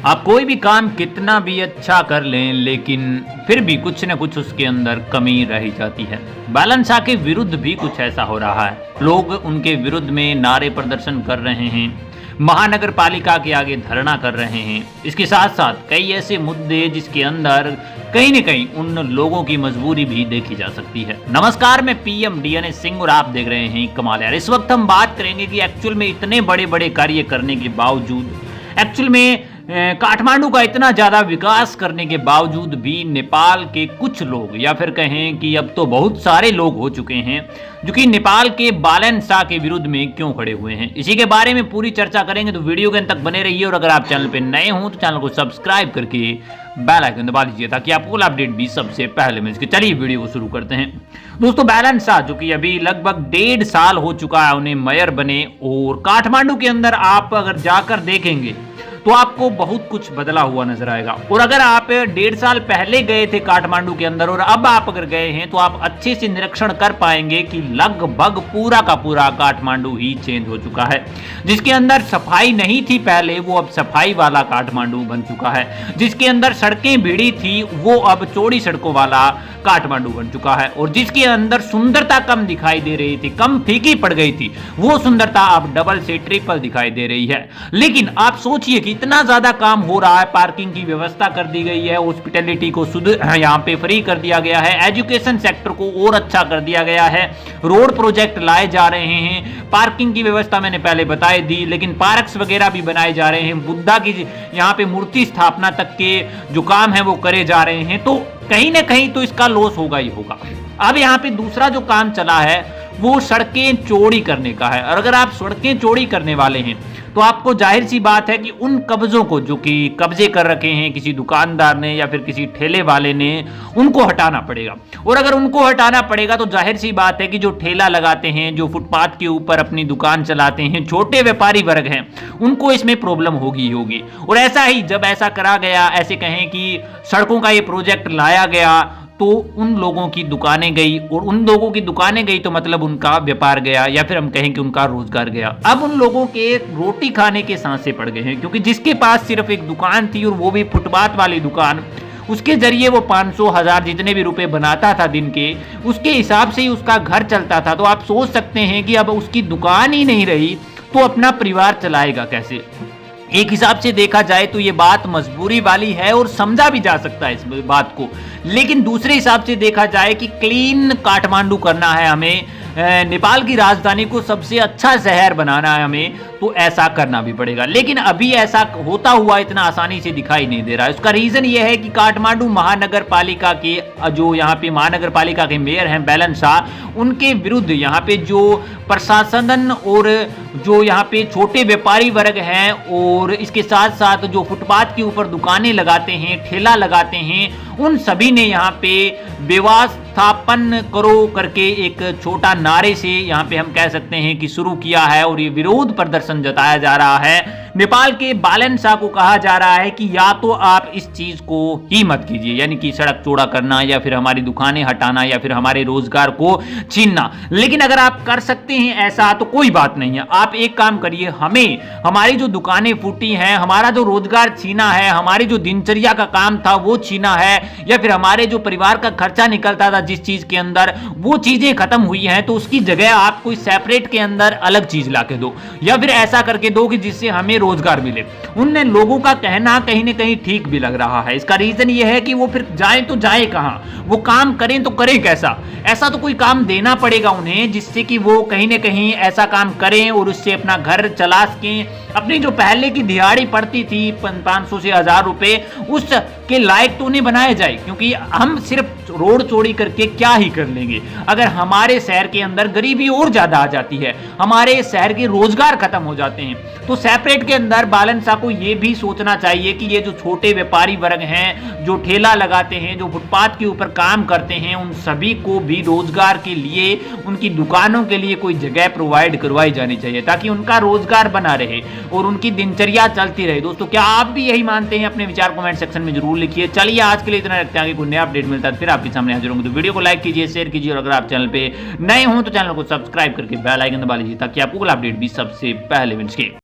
आप कोई भी काम कितना भी अच्छा कर लें, लेकिन फिर भी कुछ न कुछ उसके अंदर कमी रह जाती है। बालन शाह के विरुद्ध भी कुछ ऐसा हो रहा है। लोग उनके विरुद्ध में नारे प्रदर्शन कर रहे हैं, महानगर पालिका के आगे धरना कर रहे हैं। इसके साथ साथ कई ऐसे मुद्दे जिसके अंदर कहीं न कहीं उन लोगों की मजबूरी भी देखी जा सकती है। नमस्कार, मैं पीएम डीएनए सिंह और आप देख रहे हैं कमाल यार। इस वक्त हम बात करेंगे कि एक्चुअल में इतने बड़े बड़े कार्य करने के बावजूद, एक्चुअल में काठमांडू का इतना ज़्यादा विकास करने के बावजूद भी नेपाल के कुछ लोग, या फिर कहें कि अब तो बहुत सारे लोग हो चुके हैं जो कि नेपाल के बालन शाह के विरुद्ध में क्यों खड़े हुए हैं, इसी के बारे में पूरी चर्चा करेंगे। तो वीडियो के अंत तक बने रहिए और अगर आप चैनल पे नए हों तो चैनल को सब्सक्राइब करके बेल आइकन दबा लीजिए ताकि आपको अपडेट भी सबसे पहले मिल सके। चलिए वीडियो को शुरू करते हैं। दोस्तों, बालन शाह जो कि अभी लगभग 1.5 साल हो चुका है उन्हें मेयर बने, और काठमांडू के अंदर आप अगर जाकर देखेंगे तो आपको बहुत कुछ बदला हुआ नजर आएगा। और अगर आप 1.5 साल पहले गए थे काठमांडू के अंदर और अब आप अगर गए हैं तो आप अच्छे से निरीक्षण कर पाएंगे कि लगभग पूरा का पूरा काठमांडू ही चेंज हो चुका है। जिसके अंदर सफाई नहीं थी पहले, वो अब सफाई वाला काठमांडू बन चुका है। जिसके अंदर सड़कें भिड़ी थी वो अब चौड़ी सड़कों वाला काठमांडू बन चुका है। और जिसके अंदर सुंदरता कम दिखाई दे रही थी, कम फीकी पड़ गई थी, वो सुंदरता अब डबल से ट्रिपल दिखाई दे रही है। लेकिन आप सोचिए कि इतना ज्यादा काम हो रहा है, पार्किंग की व्यवस्था कर दी गई है, हॉस्पिटैलिटी को यहाँ पे फ्री कर दिया गया है, एजुकेशन सेक्टर को और अच्छा कर दिया गया है, रोड प्रोजेक्ट लाए जा रहे हैं, पार्किंग की व्यवस्था मैंने पहले बताई दी, लेकिन पार्क्स वगैरह भी बनाए जा रहे हैं, बुद्धा की यहाँ पे मूर्ति स्थापना तक के जो काम है वो करे जा रहे हैं। तो कहीं ना कहीं तो इसका लॉस होगा ही होगा। अब यहाँ पे दूसरा जो काम चला है वो सड़कें चौड़ी करने का है। और अगर आप सड़कें चौड़ी करने वाले हैं तो आपको जाहिर सी बात है कि उन कब्जों को जो कि कब्जे कर रखे हैं किसी दुकानदार ने या फिर किसी ठेले वाले ने, उनको हटाना पड़ेगा। और अगर उनको हटाना पड़ेगा तो जाहिर सी बात है कि जो ठेला लगाते हैं, जो फुटपाथ के ऊपर अपनी दुकान चलाते हैं, छोटे व्यापारी वर्ग हैं, उनको इसमें प्रॉब्लम होगी ही होगी। और ऐसा ही जब ऐसा करा गया, ऐसे कहें कि सड़कों का ये प्रोजेक्ट लाया गया तो उन लोगों की दुकानें गई, और उन लोगों की दुकानें गई तो मतलब उनका व्यापार गया, या फिर हम कहें कि उनका रोजगार गया। अब उन लोगों के रोटी खाने के सांसे पड़ गए हैं, क्योंकि जिसके पास सिर्फ एक दुकान थी और वो भी फुटपाथ वाली दुकान, उसके जरिए वो 500,000 जितने भी रुपए बनाता था दिन के, उसके हिसाब से ही उसका घर चलता था। तो आप सोच सकते हैं कि अब उसकी दुकान ही नहीं रही तो अपना परिवार चलाएगा कैसे। एक हिसाब से देखा जाए तो ये बात मजबूरी वाली है और समझा भी जा सकता है इस बात को। लेकिन दूसरे हिसाब से देखा जाए कि क्लीन काठमांडू करना है हमें, नेपाल की राजधानी को सबसे अच्छा शहर बनाना है हमें, तो ऐसा करना भी पड़ेगा। लेकिन अभी ऐसा होता हुआ इतना आसानी से दिखाई नहीं दे रहा है। उसका रीजन ये है कि काठमांडू महानगर पालिका के जो यहाँ पे महानगर पालिका के मेयर हैं बालन शाह, उनके विरुद्ध यहाँ पे जो प्रशासन और जो यहाँ पे छोटे व्यापारी वर्ग हैं, और इसके साथ साथ जो फुटपाथ के ऊपर दुकानें लगाते हैं, ठेला लगाते हैं, उन सभी ने यहाँ पे व्यवस्थापन करो करके एक छोटा नारे से यहाँ पे हम कह सकते हैं कि शुरू किया है। और ये विरोध प्रदर्शन जताया जा रहा है। नेपाल के बालन शाह को कहा जा रहा है कि या तो आप इस चीज को ही मत कीजिए, यानी कि सड़क चौड़ा करना या फिर हमारी दुकानें हटाना या फिर हमारे रोजगार को छीनना। लेकिन अगर आप कर सकते हैं ऐसा तो कोई बात नहीं है। आप एक काम करिए, हमें हमारी जो दुकानें फूटी हैं, हमारा जो रोजगार छीना है, हमारी जो दिनचर्या का काम था वो छीना है, या फिर हमारे जो परिवार का खर्चा निकलता था जिस चीज के अंदर, वो चीजें खत्म हुई हैं, तो उसकी जगह आप कोई सेपरेट के अंदर अलग चीज ला के दो, या फिर ऐसा करके दो कि जिससे हमें रोजगार मिले। उन लोगों का कहना कहीं ना कहीं ठीक भी लग रहा है। इसका रीजन ये है कि वो फिर जाए तो जाए कहां, वो काम करें तो करें कैसा। ऐसा तो कोई काम देना पड़ेगा उन्हें जिससे कि वो कहीं ना कहीं ऐसा काम करें और उससे अपना घर चला सकें। अपनी जो पहले की दिहाड़ी पड़ती थी 500 से 1000 रुपए, उस के लायक तो उन्हें बनाया जाए। क्योंकि हम सिर्फ रोड चौड़ी करके क्या ही कर लेंगे अगर हमारे शहर के अंदर गरीबी और ज्यादा आ जाती है, हमारे शहर के रोजगार खत्म हो जाते हैं। तो सेपरेट के अंदर बालन शाह को यह भी सोचना चाहिए कि ये जो छोटे व्यापारी वर्ग हैं, जो ठेला लगाते हैं, जो फुटपाथ के ऊपर काम करते हैं, उन सभी को भी रोजगार के लिए, उनकी दुकानों के लिए कोई जगह प्रोवाइड करवाई जानी चाहिए ताकि उनका रोजगार बना रहे और उनकी दिनचर्या चलती रहे। दोस्तों, क्या आप भी यही मानते हैं? अपने विचार कमेंट सेक्शन में जरूर लिखिए। चलिए, आज के लिए इतना रखते हैं। आगे कोई नया अपडेट मिलता है फिर आपके सामने हाजिर होंगे। तो वीडियो को लाइक कीजिए, शेयर कीजिए, और अगर आप चैनल पे नए हो तो चैनल को सब्सक्राइब करके बेल आइकन दबा लीजिए ताकि आपको अपडेट भी सबसे पहले मिल सके।